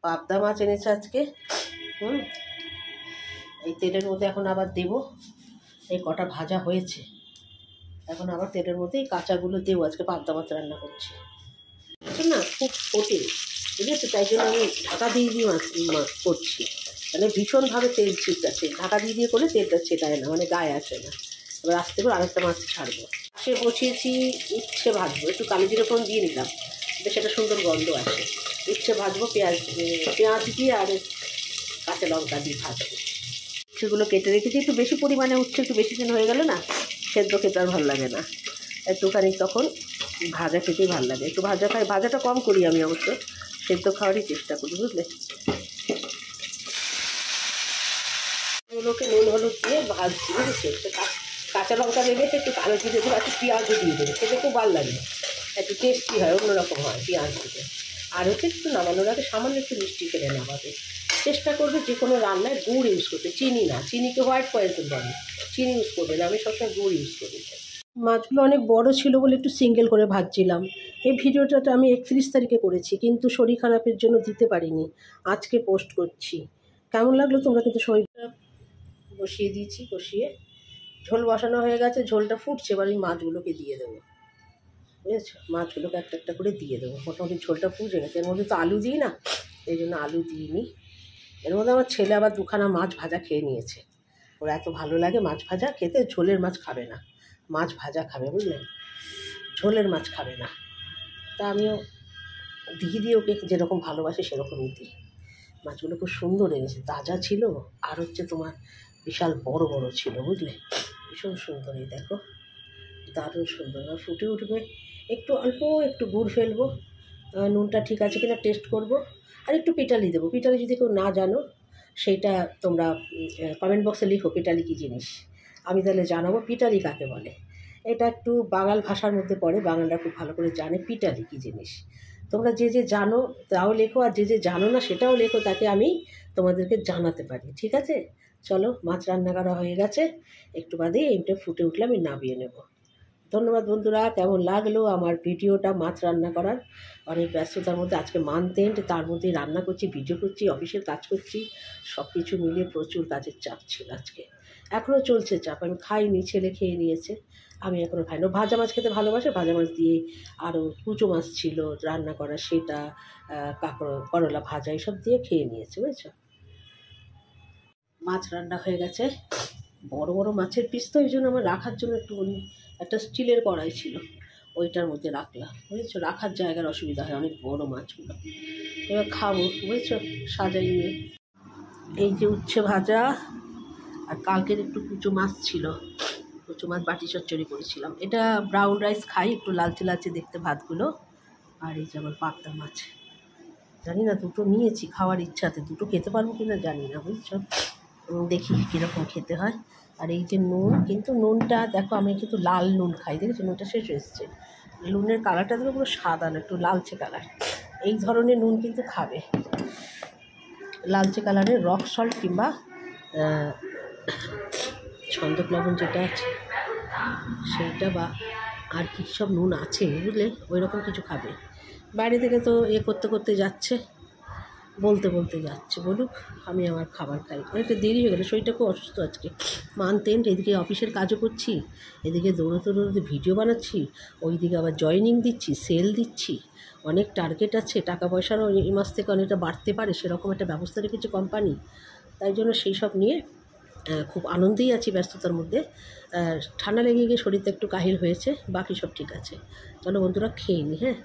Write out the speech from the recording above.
পাবদা মাছ এনেছে আজকে। এই তেলের মধ্যে এখন আবার দেবো। এই কটা ভাজা হয়েছে, এখন আবার তেলের মধ্যে এই কাঁচাগুলো দেবো। আজকে পাবদা মাছ রান্না করছি না, খুব ফোটে বুঝেছো, তাই জন্য আমি ঢাকা দিয়ে দিয়ে মাছ করছি। মানে ভীষণভাবে তেল ছিটাচ্ছে, ঢাকা দিয়ে দিয়ে করলে তেলটা ছেটায় না, মানে গায়ে আসে না। এবার আস্তে করে আরেকটা মাছ ছাড়বো। সে বসিয়েছি উচ্ছে ভাজবো, একটু কালো জিরে ফোড়ন দিয়ে নিলাম, বেশ একটা সুন্দর গন্ধ আসে। উচ্ছে ভাজবো পেঁয়াজ দিয়ে আর কাঁচা লঙ্কা দিয়ে ভাজবো। উচ্ছেগুলো কেটে রেখেছি, একটু বেশি পরিমাণে উচ্ছে, একটু বেশি দিন হয়ে গেলে না সেদ্ধ খেতে আর ভালো লাগে না, একটুখানি তখন ভাজা খেতেই ভালো লাগে। একটু ভাজা খাই, ভাজাটা কম করি আমি অবশ্য, সেদ্ধ খাওয়ারই চেষ্টা করি বুঝলে। এগুলোকে নুন হলুদ দিয়ে ভাজছি বুঝেছি। কাঁচা লঙ্কা দেবে, একটু কালো জিরে দেবে, একটু পেঁয়াজও দিয়ে দেবে, সেটা খুব ভালো লাগে, একটু টেস্টি হয়, অন্যরকম হয় পেঁয়াজ দিতে। আর হচ্ছে একটু নামানোর আগে সামান্য একটু মিষ্টি ফেলে নামাবে। চেষ্টা করবে যে কোনো রান্নায় গুড় ইউজ করতে, চিনি না। চিনিকে হোয়াইট পয়জন বলে, চিনি ইউজ করবে না। আমি সবসময় গুড় ইউজ করি। মাছগুলো অনেক বড় ছিল বলে একটু সিঙ্গেল করে ভাজছিলাম। এই ভিডিওটা আমি 31 তারিখে করেছি, কিন্তু শরীর খারাপের জন্য দিতে পারিনি, আজকে পোস্ট করছি। কেমন লাগলো তোমরা কিন্তু শরীরটা বসিয়ে দিয়েছি, কষিয়ে ঝোল বসানো হয়ে গেছে, ঝোলটা ফুটছে, এবার ওই মাছগুলোকে দিয়ে দেবো বুঝেছো। মাছগুলোকে একটা একটা করে দিয়ে দেবো। মোটামুটি ঝোলটা ফুটে গেছে। এর মধ্যে তো আলু দিই না, এই জন্য আলু দিইনি। এর মধ্যে আমার ছেলে আবার দুখানা মাছ ভাজা খেয়ে নিয়েছে, ওর এত ভালো লাগে মাছ ভাজা খেতে। ঝোলের মাছ খাবে না, মাছ ভাজা খাবে বুঝলেন, ঝোলের মাছ খাবে না। তা আমিও দিয়ে ওকে যেরকম ভালোবাসে সেরকমই দিই। মাছগুলো খুব সুন্দর এনেছে, তাজা ছিল, আর হচ্ছে তোমার বিশাল বড় বড় ছিল বুঝলে, ভীষণ সুন্দর। এই দেখো দারুণ সুন্দর, ফুটে উঠবে। একটু অল্প একটু গুড় ফেলবো, নুনটা ঠিক আছে কিনা টেস্ট করব। আর একটু পিটালি দেবো। পিটালি যদি কেউ না জানো সেইটা তোমরা কমেন্ট বক্সে লিখো পিটালি কী জিনিস, আমি তাহলে জানাবো পিটালি কাকে বলে। এটা একটু বাঙাল ভাষার মধ্যে পড়ে, বাঙালরা খুব ভালো করে জানে পিটালি কী জিনিস। তোমরা যে যে জানো তাও লেখো, আর যে যে জানো না সেটাও লেখো, তাকে আমি তোমাদেরকে জানাতে পারি। ঠিক আছে, চলো মাছ রান্না করা হয়ে গেছে, একটু বাদেই এইটা ফুটে উঠলে আমি নামিয়ে নেব। ধন্যবাদ বন্ধুরা। কেমন লাগলো আমার ভিডিওটা মাছ রান্না করার? অনেক ব্যস্ততার মধ্যে আজকে মান্থ এন্ড, তার মধ্যে রান্না করছি, ভিডিও করছি, অফিসের কাজ করছি, সব কিছু মিলিয়ে প্রচুর কাজের চাপ ছিল আজকে। এখনও চলছে চাপ, আমি খাইনি, ছেলে খেয়ে নিয়েছে, আমি এখনও খাইনি। ভাজা মাছ খেতে ভালোবাসে, ভাজা মাছ দিয়ে আরও কুচো মাছ ছিল রান্না করা, সেটা করলা ভাজা এসব দিয়ে খেয়ে নিয়েছে বুঝেছো। মাছ রান্না হয়ে গেছে, বড় বড় মাছের পিস তো, এই জন্য আমার রাখার জন্য একটুখানি একটা স্টিলের কড়াই ছিল, ওইটার মধ্যে রাখলাম বুঝেছো, রাখার জায়গার অসুবিধা হয় অনেক বড় মাছগুলো। এবার খাবো বুঝেছো, সাজাই নিয়ে। এই যে উচ্ছে ভাজা, আর কালকের একটু কুচো মাছ ছিল, কুচো মাছ বাটি চচ্চড়ি করেছিলাম। এটা ব্রাউন রাইস খাই, একটু লালচে লালচে দেখতে ভাতগুলো। আর এই যে আমার পাবদা মাছ, জানি না দুটো নিয়েছি খাওয়ার ইচ্ছাতে, দুটো খেতে পারবো কিনা জানি না বুঝছো, দেখি কীরকম খেতে হয়। আর এই যে নুন, কিন্তু নুনটা দেখো আমি কিন্তু লাল নুন খাই, দেখেছো নুনটা শেষ এসছে। নুনের কালারটা দেখো পুরো সাদা না, একটু লালচে কালার, এই ধরনের নুন কিন্তু খাবে। লালচে কালারের রক সল্ট কিংবা ছন্দক লবণ যেটা আছে সেইটা, বা আর কী সব নুন আছে বুঝলে, ওই রকম কিছু খাবে। বাইরে থেকে তো করতে করতে যাচ্ছে, বলতে বলতে যাচ্ছে, বলুক, আমি আমার খাবার খাই। অনেকটা দেরি হয়ে গেলো, শরীরটা খুব অসুস্থ আজকে। মান্থ এন্ড, এদিকে অফিসের কাজও করছি, এদিকে দৌড়াতে দৌড়াতে ভিডিও বানাচ্ছি, ওইদিকে আবার জয়েনিং দিচ্ছি, সেল দিচ্ছি, অনেক টার্গেট আছে, টাকা পয়সারও এই মাস থেকে অনেকটা বাড়তে পারে সেরকম একটা ব্যবস্থা রেখেছে কোম্পানি। তাই জন্য সেই সব নিয়ে খুব আনন্দেই আছি, ব্যস্ততার মধ্যে। ঠান্ডা লেগে গিয়ে শরীরটা একটু কাহিল হয়েছে, বাকি সব ঠিক আছে। চলো বন্ধুরা খেয়ে নিই, হ্যাঁ।